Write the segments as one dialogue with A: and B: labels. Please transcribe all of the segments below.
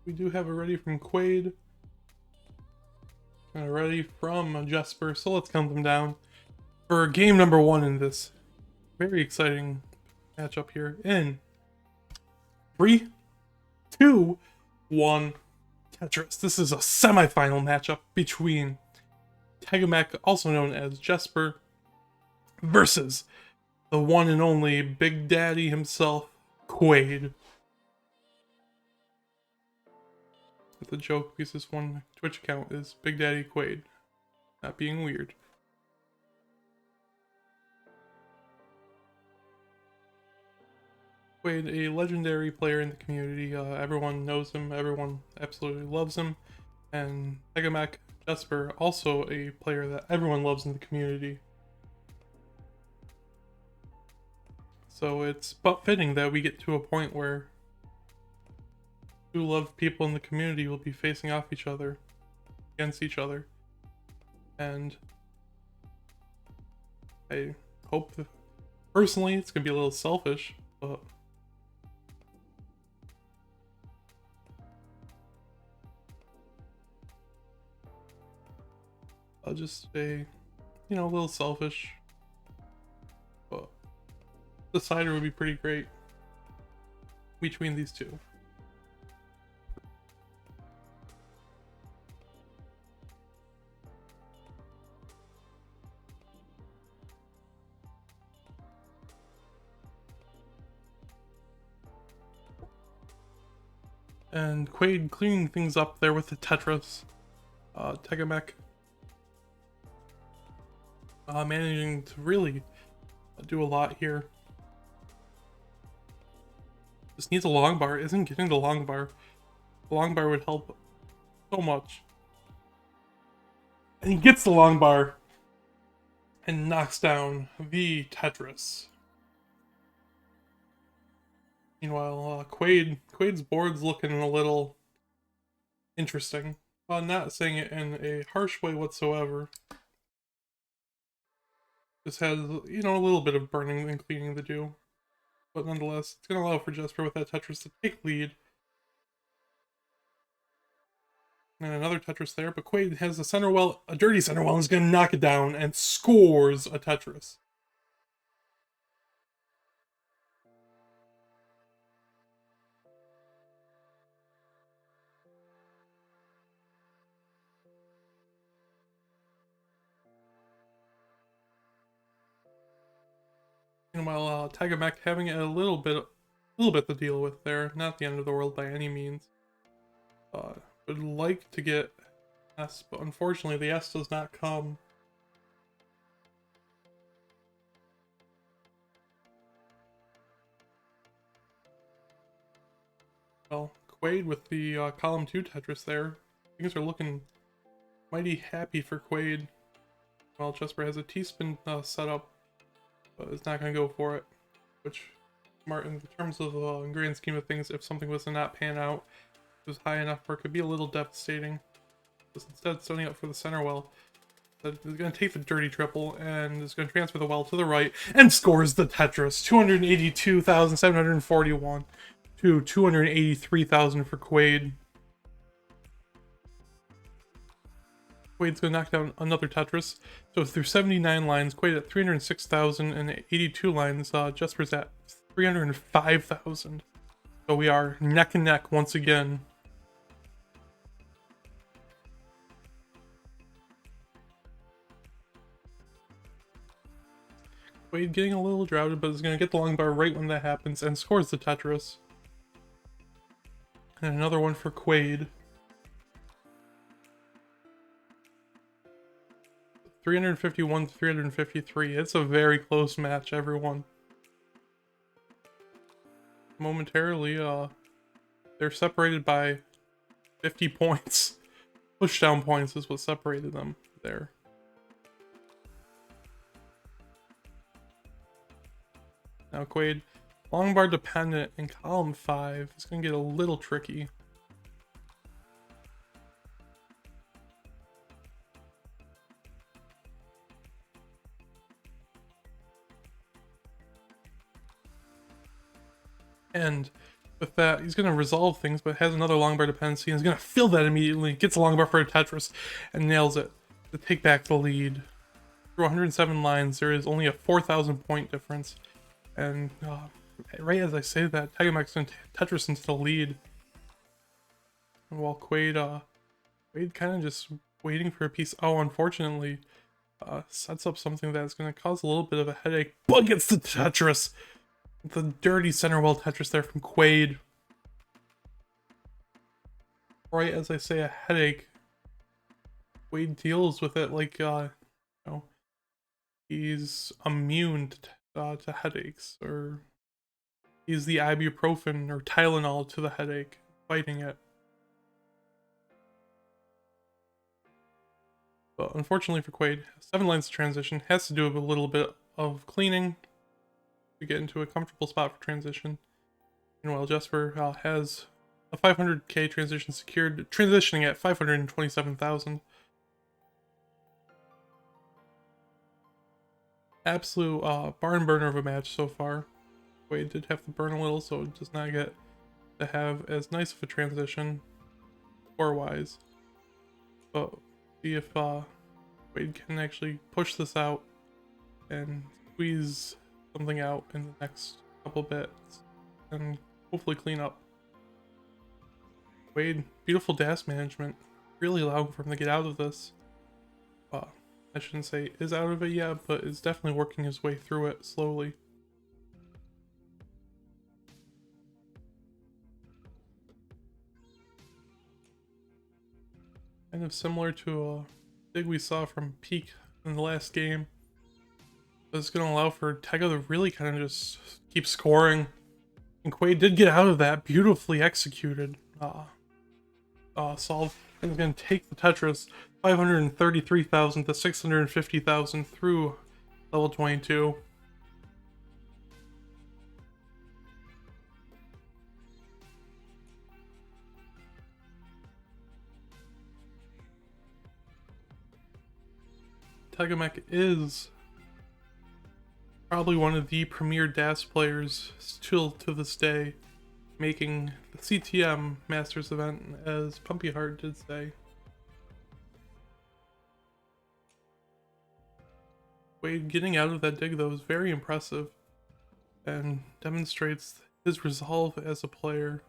A: We do have a ready from Quaid. And a ready from Jesper, so let's count them down. For game number 1 in this very exciting matchup here in 3, 2, 1, Tetris. This is a semi-final matchup between Tegamek, also known as Jesper, versus the one and only Big Daddy himself, Quaid. The joke, because this one Twitch account is Big Daddy Quaid. Not being weird. Quaid, a legendary player in the community. Everyone knows him, everyone absolutely loves him. And Tegamek Jesper, also a player that everyone loves in the community. So it's but fitting that we get to a point where two loved people in the community will be facing off against each other. And I hope that, personally, it's gonna be a little selfish, but I'll just say, a little selfish, but the decider would be pretty great between these two. And Quaid cleaning things up there with the Tetris. Tegamek managing to really do a lot here. Just needs a long bar, isn't getting the long bar. The long bar would help so much. And he gets the long bar and knocks down the Tetris. Meanwhile, Quaid's board's looking a little interesting. Not saying it in a harsh way whatsoever. Just has, a little bit of burning and cleaning to do. But nonetheless, it's going to allow for Jesper with that Tetris to take lead. And another Tetris there, but Quaid has a dirty center well, and is going to knock it down and scores a Tetris. Meanwhile, Tegamek having a little bit to deal with there. Not the end of the world by any means. Would like to get S, but unfortunately the S does not come. Well, Quaid with the column 2 Tetris there. Things are looking mighty happy for Quaid. Well, Jesper has a T-spin set up, but is not going to go for it. Which, in terms of grand scheme of things, if something was to not pan out, it was high enough where it could be a little devastating. Just instead setting up for the center well. That is going to take the dirty triple and is going to transfer the well to the right and scores the Tetris. 282,741 to 283,000 for Quaid. Quaid's going to knock down another Tetris. So through 79 lines, Quaid at 306,082 lines. Jesper's at 305,000. So we are neck and neck once again. Quaid getting a little droughted, but is going to get the long bar right when that happens and scores the Tetris. And another one for Quaid. 351 to 353. It's a very close match, everyone. Momentarily, they're separated by 50 points. Pushdown points is what separated them there. Now Quaid, long bar dependent in column 5. It's going to get a little tricky. And with that, he's going to resolve things, but has another long bar dependency, and he's going to fill that immediately. Gets a long bar for a Tetris, and nails it to take back the lead. Through 107 lines, there is only a 4,000 point difference. And right as I say that, Tigamek's going to Tetris into the lead. And while Quaid kind of just waiting for a piece. Oh, unfortunately, sets up something that's going to cause a little bit of a headache. But gets the Tetris! The dirty center well Tetris there from Quaid. Right as I say a headache, Quaid deals with it like, you know, he's immune to headaches, or he's the ibuprofen or Tylenol to the headache, fighting it. But unfortunately for Quaid, 7 lines of transition has to do with a little bit of cleaning to get into a comfortable spot for transition. Meanwhile, Jesper has a 500k transition secured, transitioning at 527,000. Absolute barn burner of a match so far. Quaid did have to burn a little, so it does not get to have as nice of a transition score-wise. But see if Quaid can actually push this out and squeeze something out in the next couple bits and hopefully clean up. Quaid, beautiful dash management, really allowing for him to get out of this. I shouldn't say is out of it yet, but is definitely working his way through it slowly. Kind of similar to a dig we saw from Peak in the last game. But it's going to allow for Tega to really kind of just keep scoring. And Quaid did get out of that, beautifully executed. Solve. And is going to take the Tetris 533,000 to 650,000 through level 22. Tigamek is probably one of the premier dash players still to this day, making the CTM Masters event, as Pumpy Heart did say. Quaid getting out of that dig though is very impressive and demonstrates his resolve as a player.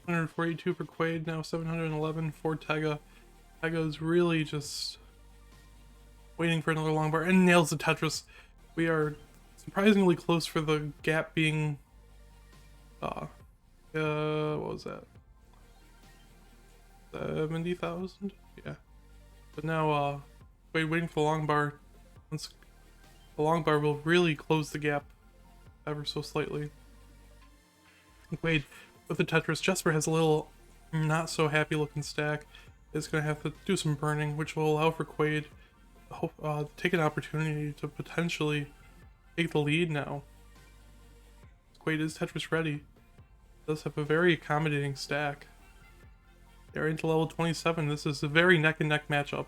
A: $142 for Quaid, now 711 for Tega. Tega's really just waiting for another long bar and nails the Tetris. We are surprisingly close for the gap being what was that? 70,000? Yeah. But now Quaid waiting for the long bar. Once the long bar will really close the gap ever so slightly. Quaid with the Tetris. Jesper has a little not so happy looking stack. Is going to have to do some burning, which will allow for Quaid to take an opportunity to potentially take the lead now. Quaid is Tetris ready. Does have a very accommodating stack. They're into level 27. This is a very neck and neck matchup.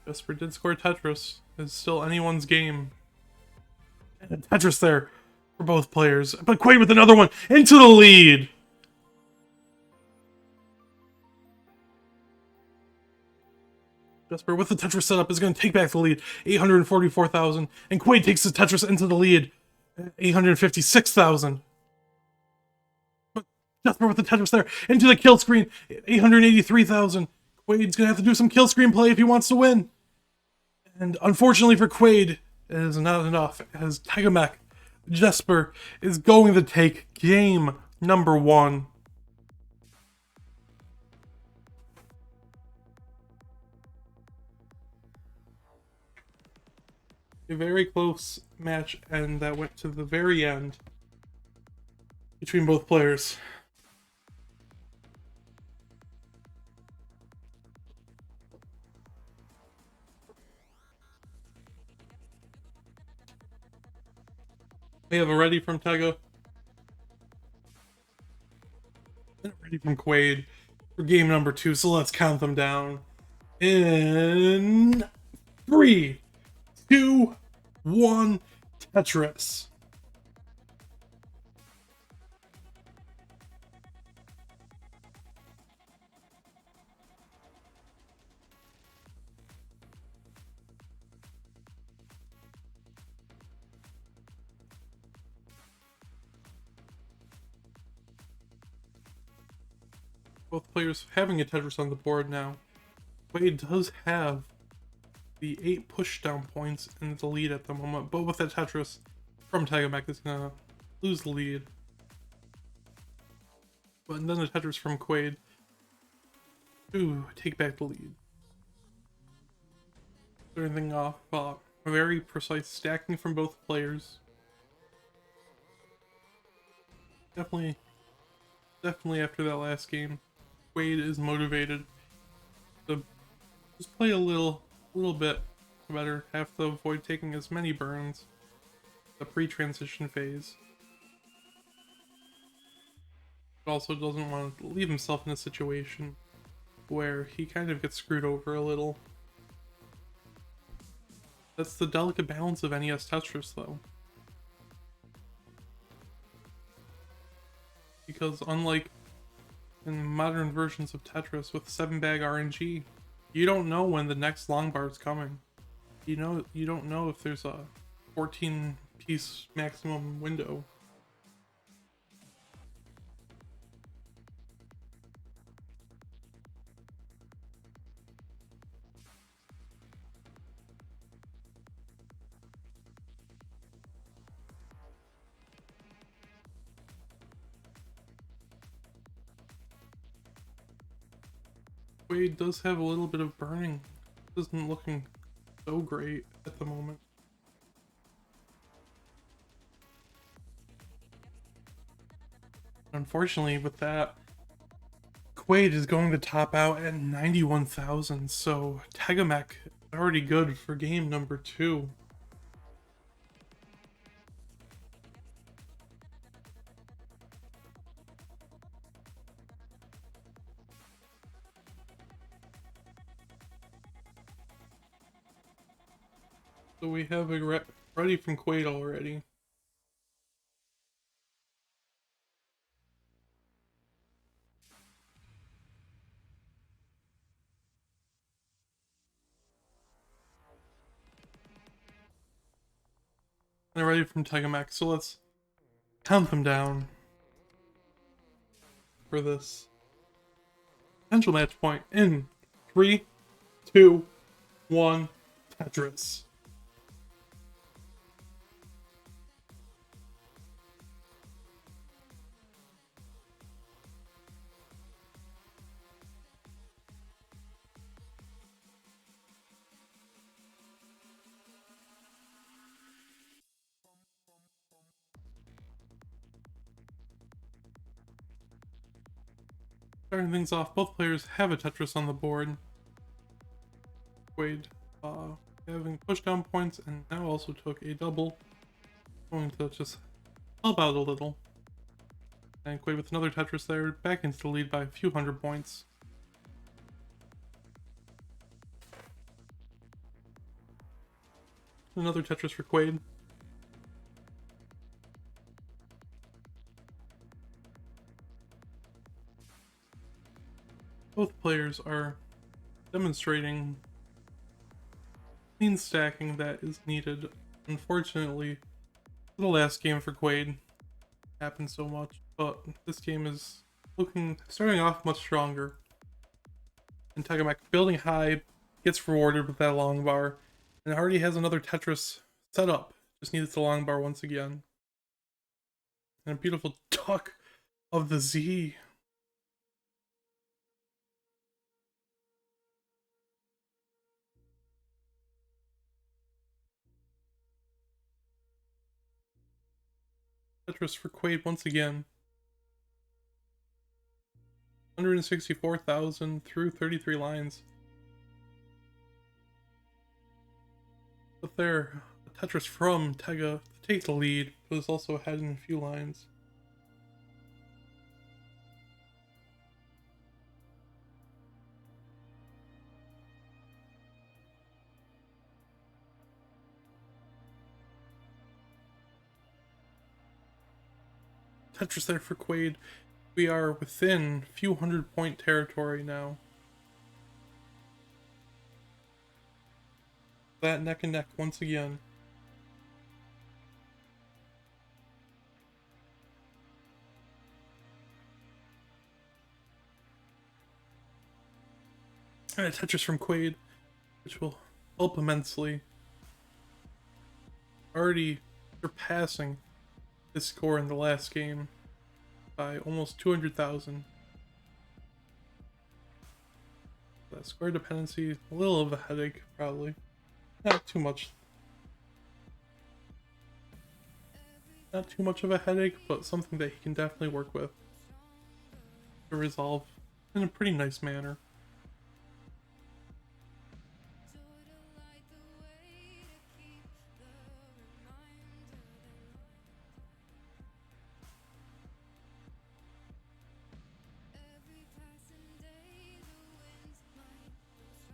A: Jesper did score Tetris. It's still anyone's game. And a Tetris there for both players. But Quaid with another one into the lead. Jesper with the Tetris setup is going to take back the lead. 844,000. And Quaid takes the Tetris into the lead. 856,000. Jesper with the Tetris there into the kill screen. 883,000. Quaid's going to have to do some kill screen play if he wants to win. And unfortunately for Quaid, it is not enough, as Tigamek Jesper is going to take game number 1. A very close match, and that went to the very end between both players. We have a ready from Tega. And a ready from Quaid for game number 2, so let's count them down. In 3, 2, 1, Tetris. Both players having a Tetris on the board now. Quaid does have the 8 pushdown points in the lead at the moment, but with that Tetris from Tagamek is gonna lose the lead. But then the Tetris from Quaid to take back the lead. Starting off, very precise stacking from both players. Definitely after that last game, Quaid is motivated to just play a little bit better, have to avoid taking as many burns the pre-transition phase. But also doesn't want to leave himself in a situation where he kind of gets screwed over a little. That's the delicate balance of NES Tetris, though. Because unlike in modern versions of Tetris with 7-bag RNG, you don't know when the next long bar is coming. You don't know if there's a 14-piece maximum window. Quaid does have a little bit of burning. Isn't looking so great at the moment. Unfortunately, with that, Quaid is going to top out at 91,000, so Tagamek is already good for game number 2. So we have a ready from Quaid already. And ready from Tagamek, so let's count them down for this potential match point in 3, 2, 1, Tetris. Starting things off, both players have a Tetris on the board. Quaid having pushdown points and now also took a double. Going to just help out a little. And Quaid with another Tetris there, back into the lead by a few hundred points. Another Tetris for Quaid. Both players are demonstrating clean stacking that is needed. Unfortunately, the last game for Quaid happened so much, but this game is starting off much stronger. And Tagamek building high, gets rewarded with that long bar, and already has another Tetris set up. Just needs the long bar once again. And a beautiful tuck of the Z. Tetris for Quaid once again. 164,000 through 33 lines. But there, a Tetris from Tega to take the lead, but is also ahead in a few lines. Tetris there for Quaid. We are within a few 100-point territory now. That neck and neck once again. And a Tetris from Quaid, which will help immensely. Already surpassing his score in the last game by almost 200,000. That score dependency, a little of a headache, probably. Not too much. Not too much of a headache, but something that he can definitely work with to resolve in a pretty nice manner.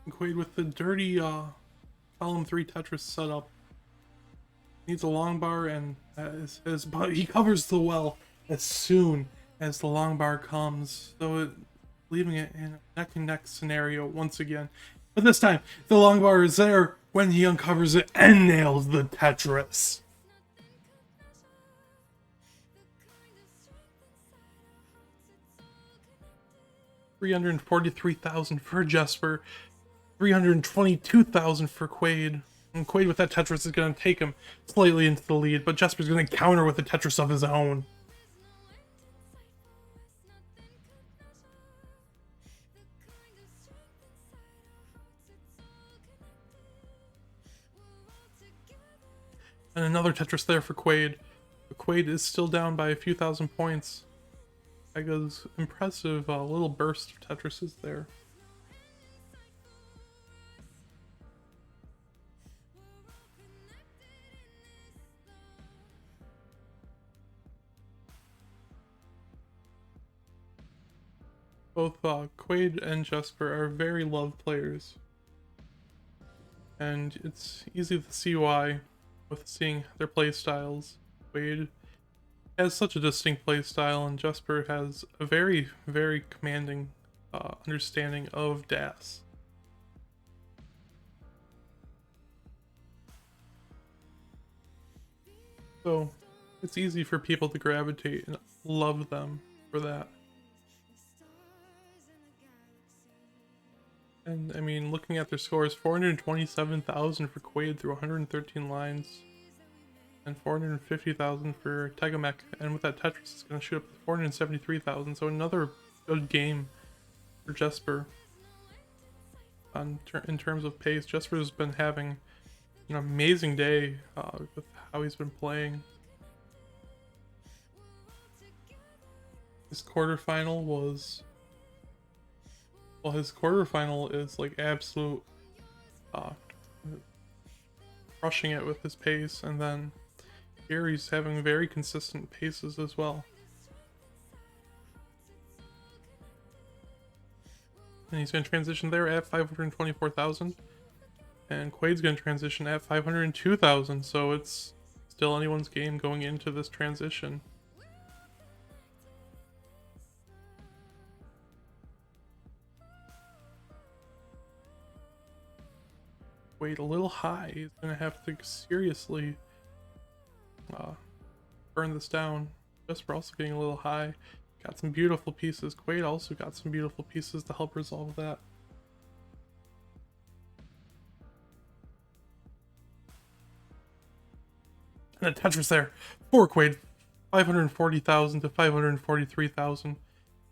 A: Quaid with the dirty column 3 Tetris setup. Needs a long bar, and but he covers the well as soon as the long bar comes, so leaving it in a neck and neck scenario once again. But this time, the long bar is there when he uncovers it and nails the Tetris. $343,000 for Jesper, 322,000 for Quaid. And Quaid with that Tetris is going to take him slightly into the lead, but Jesper's going to counter with a Tetris of his own. And another Tetris there for Quaid. But Quaid is still down by a few thousand points. Migas' impressive little burst of Tetris is there. Both Quaid and Jesper are very loved players, and it's easy to see why with seeing their play styles. Quaid has such a distinct play style, and Jesper has a very, very commanding understanding of DAS. So it's easy for people to gravitate and love them for that. And I mean, looking at their scores, 427,000 for Quaid through 113 lines, and 450,000 for Tegamek, and with that Tetris, it's going to shoot up to 473,000. So another good game for Jesper. In terms of pace, Jesper's been having an amazing day with how he's been playing. His quarterfinal was. Well, his quarterfinal is like absolute crushing it with his pace, and then here he's having very consistent paces as well. And he's going to transition there at 524,000, and Quaid's going to transition at 502,000, so it's still anyone's game going into this transition. Quaid a little high. He's gonna have to seriously burn this down. Jesper also getting a little high. Got some beautiful pieces. Quaid also got some beautiful pieces to help resolve that. And a Tetris there for Quaid. 540,000 to 543,000.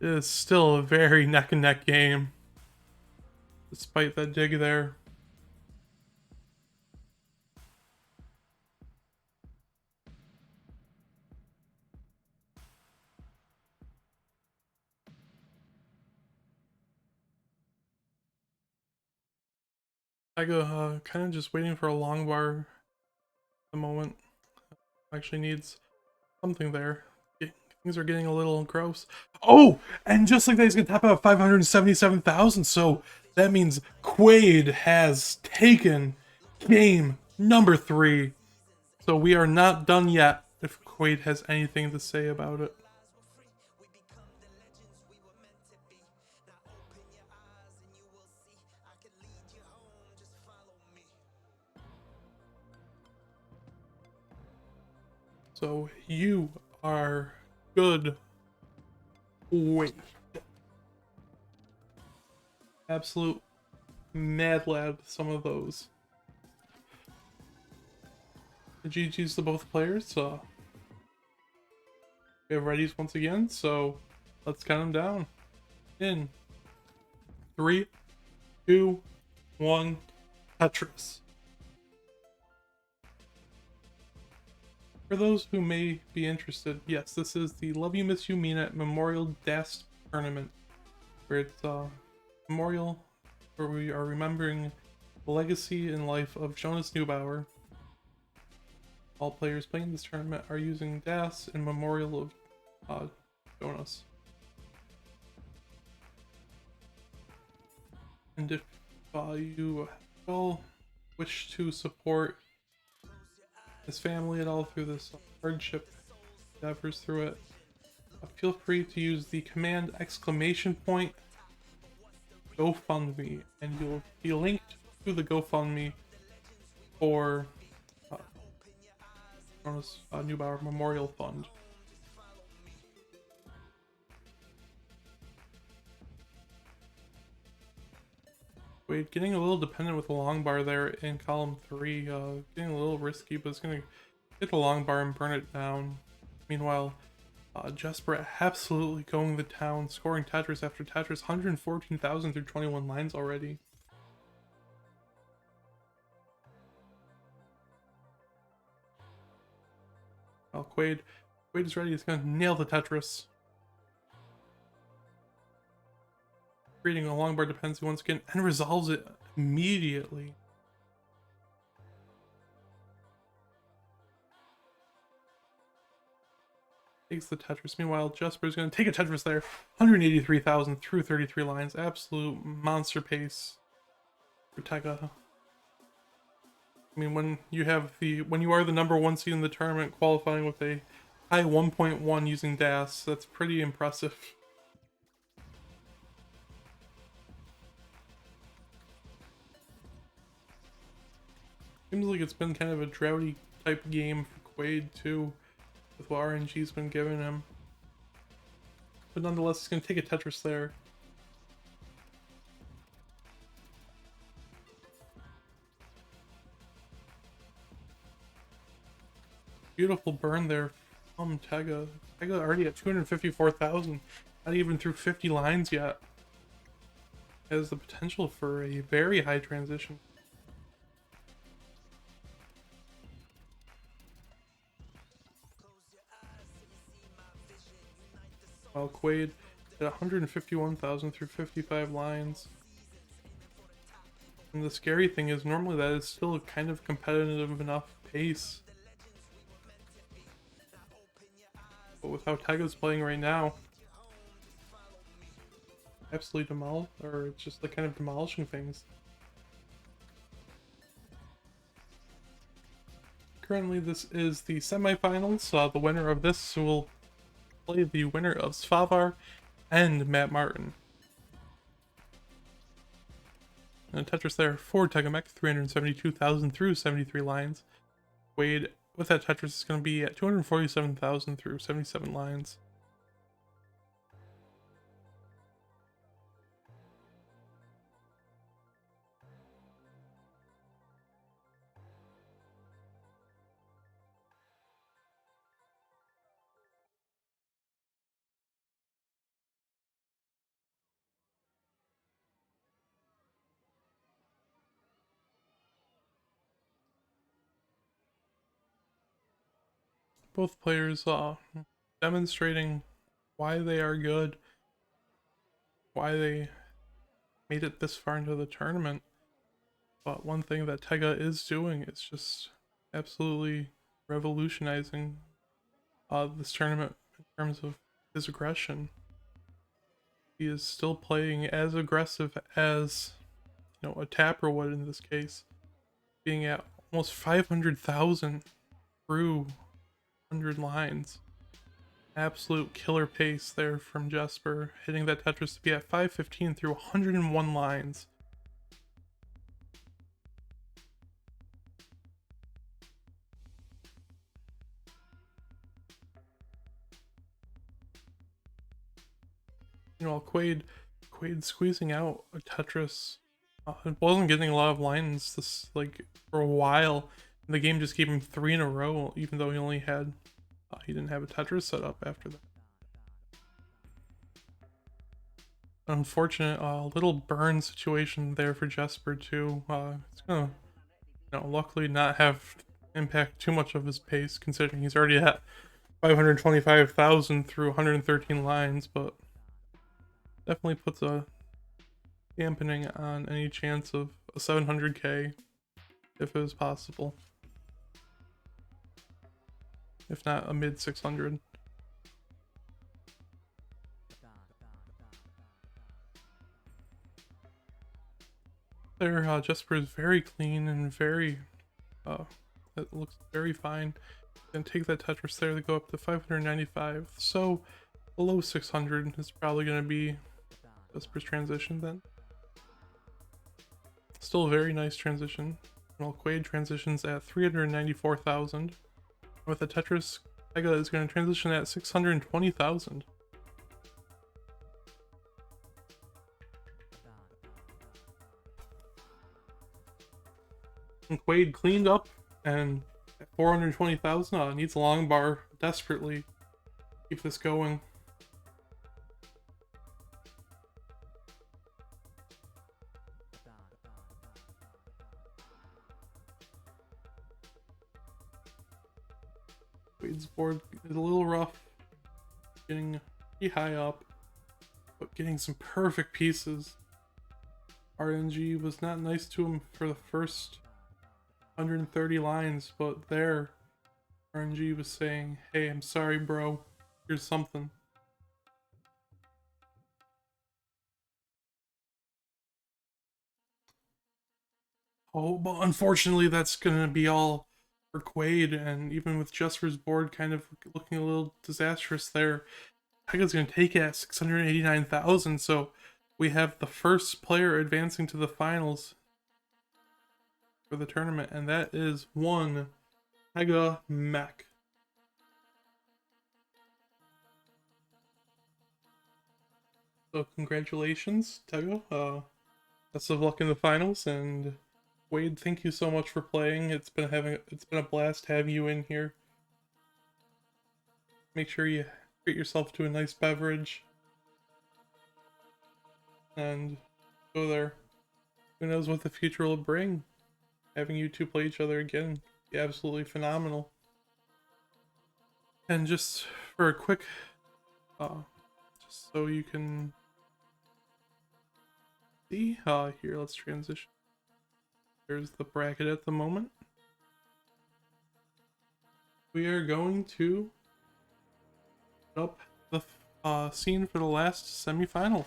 A: It is still a very neck and neck game, despite that dig there. I go kind of just waiting for a long bar at the moment. Actually needs something there. Things are getting a little gross. Oh, and just like that, he's gonna top out 577,000. So that means Quaid has taken game number 3. So we are not done yet. If Quaid has anything to say about it. So you are good. Wait. Absolute mad lad, some of those. The GG's to both players. We have readies once again, so let's count them down. In 3, 2, 1, Tetris. For those who may be interested, yes, this is the LYMYMI Memorial Tournament, where it's a memorial where we are remembering the legacy and life of Jonas Neubauer. All players playing this tournament are using DAS in memorial of Jonas. And if you all wish to support his family at all through this hardship endeavors through it, feel free to use the command !GoFundMe, and you'll be linked to the GoFundMe for Jonas Neubauer Memorial Fund. Wait, getting a little dependent with the long bar there in column 3, getting a little risky, but it's gonna hit the long bar and burn it down. Meanwhile, Jesper absolutely going to town, scoring Tetris after Tetris, 114,000 through 21 lines already. Well, Quaid is ready, he's gonna nail the Tetris. Creating a long bar dependency once again, and resolves it immediately. Takes the Tetris. Meanwhile, Jesper's going to take a Tetris there. 183,000 through 33 lines. Absolute monster pace for Tega. I mean, when you are the number 1 seed in the tournament, qualifying with a high 1.1 using DAS, that's pretty impressive. Seems like it's been kind of a droughty type game for Quaid too, with what RNG's been giving him. But nonetheless, he's going to take a Tetris there. Beautiful burn there from Tega. Tega already at 254,000, not even through 50 lines yet. Has the potential for a very high transition. While Quaid at 151,000 through 55 lines. And the scary thing is, normally that is still a kind of competitive enough pace. But with how Tega's playing right now, absolutely it's just like kind of demolishing things. Currently, this is the semifinals. The winner of this will play the winner of Svavar and Matt Martin. And Tetris there for Tegamech, 372,000 through 73 lines. Quaid with that Tetris is going to be at 247,000 through 77 lines. Both players demonstrating why they are good, why they made it this far into the tournament. But one thing that Tega is doing is just absolutely revolutionizing this tournament in terms of his aggression. He is still playing as aggressive as, you know, a tapper would in this case, being at almost 500,000 through 100 lines. Absolute killer pace there from Jesper, hitting that Tetris to be at 515 through 101 lines. You know, Quaid squeezing out a Tetris. It wasn't getting a lot of lines this for a while. The game just gave him 3 in a row, even though he only had he didn't have a Tetris set up after that. Unfortunate little burn situation there for Jesper too. It's gonna, you know, luckily not have impact too much of his pace, considering he's already at 525,000 through 113 lines, but definitely puts a dampening on any chance of a 700k if it was possible. If not a mid 600. There, Jesper is very clean and very, it looks very fine. And take that Tetris there to go up to 595. So below 600 is probably going to be Jesper's transition then. Still a very nice transition. Well, Quaid transitions at 394,000. With a Tetris, Migas is going to transition at 620,000. And Quaid cleaned up and at 420,000 needs a long bar desperately to keep this going. Quaid's board is a little rough, getting pretty high up, but getting some perfect pieces. RNG was not nice to him for the first 130 lines, but there, RNG was saying, hey, I'm sorry, bro, here's something. Oh, but unfortunately that's gonna be all for Quaid, and even with Jesper's board kind of looking a little disastrous there, Migas gonna take it at 689,000, so we have the first player advancing to the finals for the tournament, and that is one Mega Mech. So congratulations, Tego. Best of luck in the finals, and Wade, thank you so much for playing. It's been a blast having you in here. Make sure you treat yourself to a nice beverage and go there. Who knows what the future will bring? Having you two play each other again would be absolutely phenomenal. And just for a quick, just so you can see, here, let's transition. There's the bracket at the moment. We are going to put up the scene for the last semi-final.